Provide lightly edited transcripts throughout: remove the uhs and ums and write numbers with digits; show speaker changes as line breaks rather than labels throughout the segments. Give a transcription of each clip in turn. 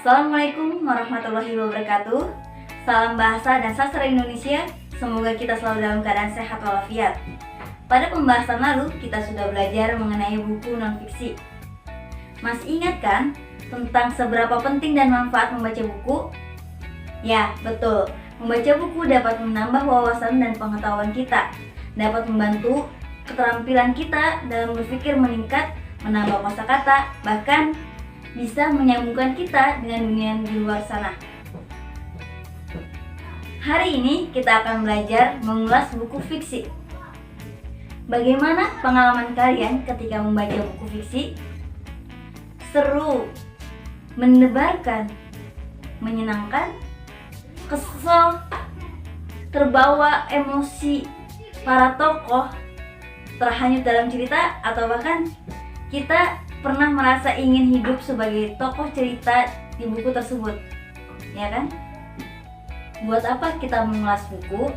Assalamualaikum warahmatullahi wabarakatuh. Salam bahasa dan sastra Indonesia. Semoga kita selalu dalam keadaan sehat walafiat. Pada pembahasan lalu kita sudah belajar mengenai buku non-fiksi. Masih ingat kan tentang seberapa penting dan manfaat membaca buku? Ya, betul. Membaca buku dapat menambah wawasan dan pengetahuan kita, dapat membantu keterampilan kita dalam berpikir meningkat, menambah kosakata, bahkan bisa menyambungkan kita dengan dunia di luar sana. Hari ini kita akan belajar mengulas buku fiksi. Bagaimana pengalaman kalian ketika membaca buku fiksi? Seru, mendebarkan, menyenangkan, kesel, terbawa emosi para tokoh, terhanyut dalam cerita, atau bahkan kita pernah merasa ingin hidup sebagai tokoh cerita di buku tersebut, ya kan? Buat apa kita mengulas buku?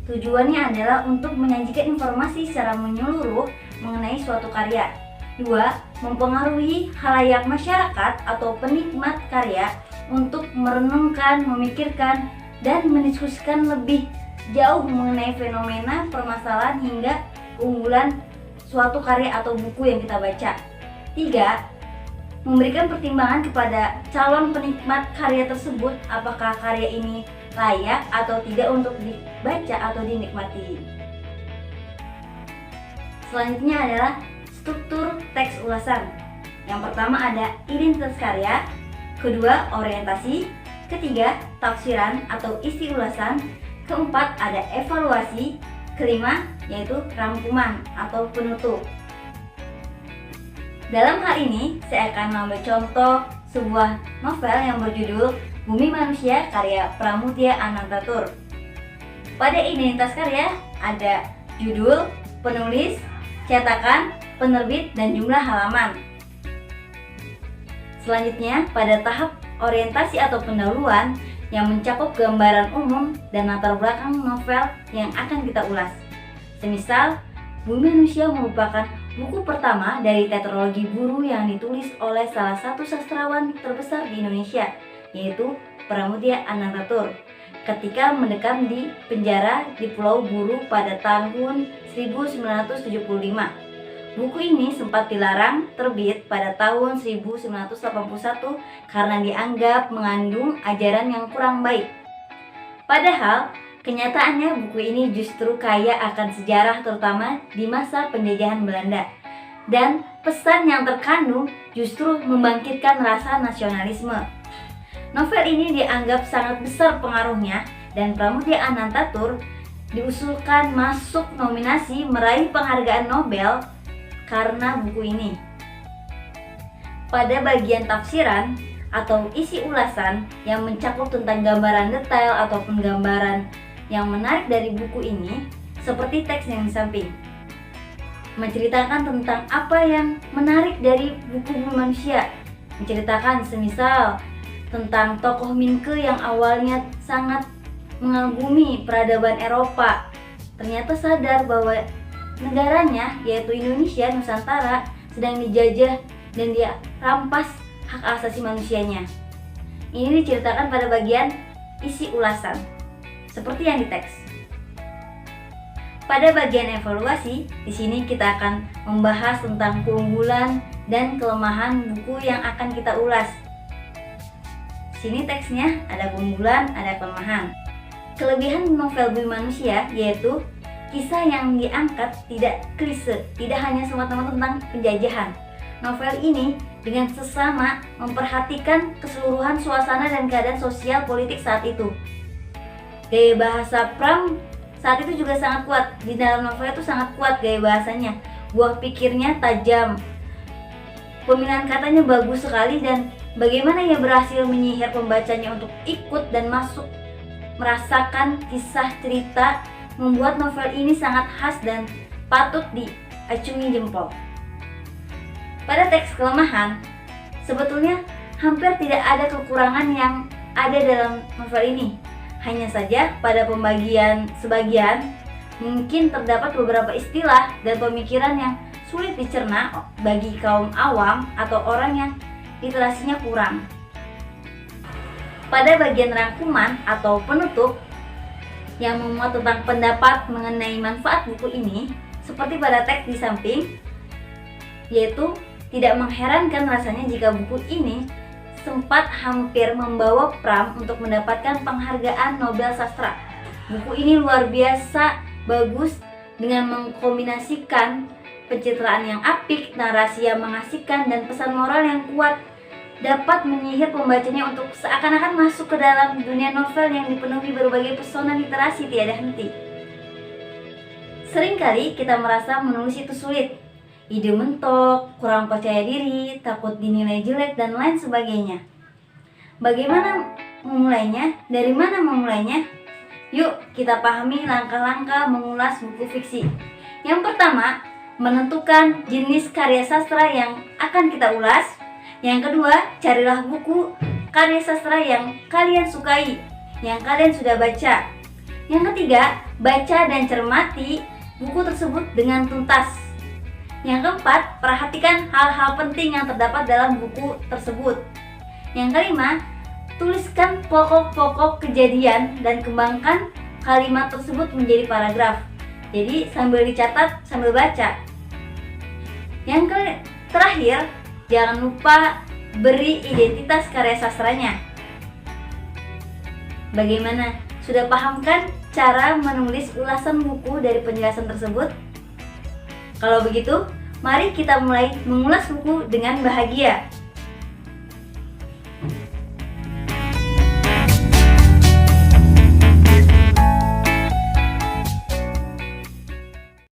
Tujuannya adalah untuk menyajikan informasi secara menyeluruh mengenai suatu karya. 2. Mempengaruhi khalayak masyarakat atau penikmat karya untuk merenungkan, memikirkan, dan mendiskusikan lebih jauh mengenai fenomena, permasalahan, hingga keunggulan suatu karya atau buku yang kita baca. 3. Memberikan pertimbangan kepada calon penikmat karya tersebut apakah karya ini layak atau tidak untuk dibaca atau dinikmati. Selanjutnya adalah struktur teks ulasan. Yang pertama ada identitas karya, kedua orientasi, ketiga tafsiran atau isi ulasan, keempat ada evaluasi, kelima yaitu rangkuman atau penutup. Dalam hal ini, saya akan mengambil contoh sebuah novel yang berjudul Bumi Manusia karya Pramudia Anantatur. Pada identitas karya ada judul, penulis, cetakan, penerbit, dan jumlah halaman. Selanjutnya, pada tahap orientasi atau pendahuluan yang mencakup gambaran umum dan latar belakang novel yang akan kita ulas. Semisal, Bumi Manusia merupakan buku pertama dari tetralogi Buru yang ditulis oleh salah satu sastrawan terbesar di Indonesia, yaitu Pramudia Anantatur, ketika mendekam di penjara di Pulau Buru pada tahun 1975. Buku ini sempat dilarang terbit pada tahun 1981 karena dianggap mengandung ajaran yang kurang baik. Padahal, kenyataannya buku ini justru kaya akan sejarah terutama di masa penjajahan Belanda. Dan pesan yang terkandung justru membangkitkan rasa nasionalisme. Novel ini dianggap sangat besar pengaruhnya dan Pramudia Anantatur diusulkan masuk nominasi meraih penghargaan Nobel karena buku ini. Pada bagian tafsiran atau isi ulasan yang mencakup tentang gambaran detail ataupun gambaran yang menarik dari buku ini, seperti teks yang di samping, menceritakan tentang apa yang menarik dari buku Bumi Manusia, menceritakan semisal tentang tokoh Minke yang awalnya sangat mengagumi peradaban Eropa, ternyata sadar bahwa negaranya, yaitu Indonesia Nusantara, sedang dijajah dan dia rampas hak asasi manusianya. Ini diceritakan pada bagian isi ulasan, seperti yang di teks. Pada bagian evaluasi, di sini kita akan membahas tentang keunggulan dan kelemahan buku yang akan kita ulas. Di sini teksnya ada keunggulan, ada kelemahan. Kelebihan novel Bumi Manusia yaitu kisah yang diangkat tidak klise, tidak hanya semata-mata tentang penjajahan. Novel ini dengan sesama memperhatikan keseluruhan suasana dan keadaan sosial politik saat itu. Gaya bahasa Pram saat itu juga sangat kuat. Di dalam novel itu sangat kuat gaya bahasanya. Buah pikirnya tajam. Pemilihan katanya bagus sekali dan bagaimana ia berhasil menyihir pembacanya untuk ikut dan masuk merasakan kisah cerita membuat novel ini sangat khas dan patut diacungi jempol. Pada teks kelemahan, sebetulnya hampir tidak ada kekurangan yang ada dalam novel ini. Hanya saja pada sebagian mungkin terdapat beberapa istilah dan pemikiran yang sulit dicerna bagi kaum awam atau orang yang literasinya kurang. Pada bagian rangkuman atau penutup yang memuat tentang pendapat mengenai manfaat buku ini, seperti pada teks di samping, yaitu tidak mengherankan rasanya jika buku ini sempat hampir membawa Pram untuk mendapatkan penghargaan Nobel Sastra. Buku ini luar biasa bagus dengan mengkombinasikan pencitraan yang apik, narasi yang mengasihkan, dan pesan moral yang kuat, dapat menyihir pembacanya untuk seakan-akan masuk ke dalam dunia novel yang dipenuhi berbagai pesona literasi tiada henti. Seringkali kita merasa menulis itu sulit, ide mentok, kurang percaya diri, takut dinilai jelek, dan lain sebagainya. Bagaimana memulainya? Dari mana memulainya? Yuk kita pahami langkah-langkah mengulas buku fiksi. Yang pertama, menentukan jenis karya sastra yang akan kita ulas. Yang kedua, carilah buku karya sastra yang kalian sukai, yang kalian sudah baca. Yang ketiga, baca dan cermati buku tersebut dengan tuntas. Yang keempat, perhatikan hal-hal penting yang terdapat dalam buku tersebut. Yang kelima, tuliskan pokok-pokok kejadian dan kembangkan kalimat tersebut menjadi paragraf. Jadi sambil dicatat, sambil baca. Yang terakhir, jangan lupa beri identitas karya sastranya. Bagaimana? Sudah paham kan cara menulis ulasan buku dari penjelasan tersebut? Kalau begitu, mari kita mulai mengulas buku dengan bahagia.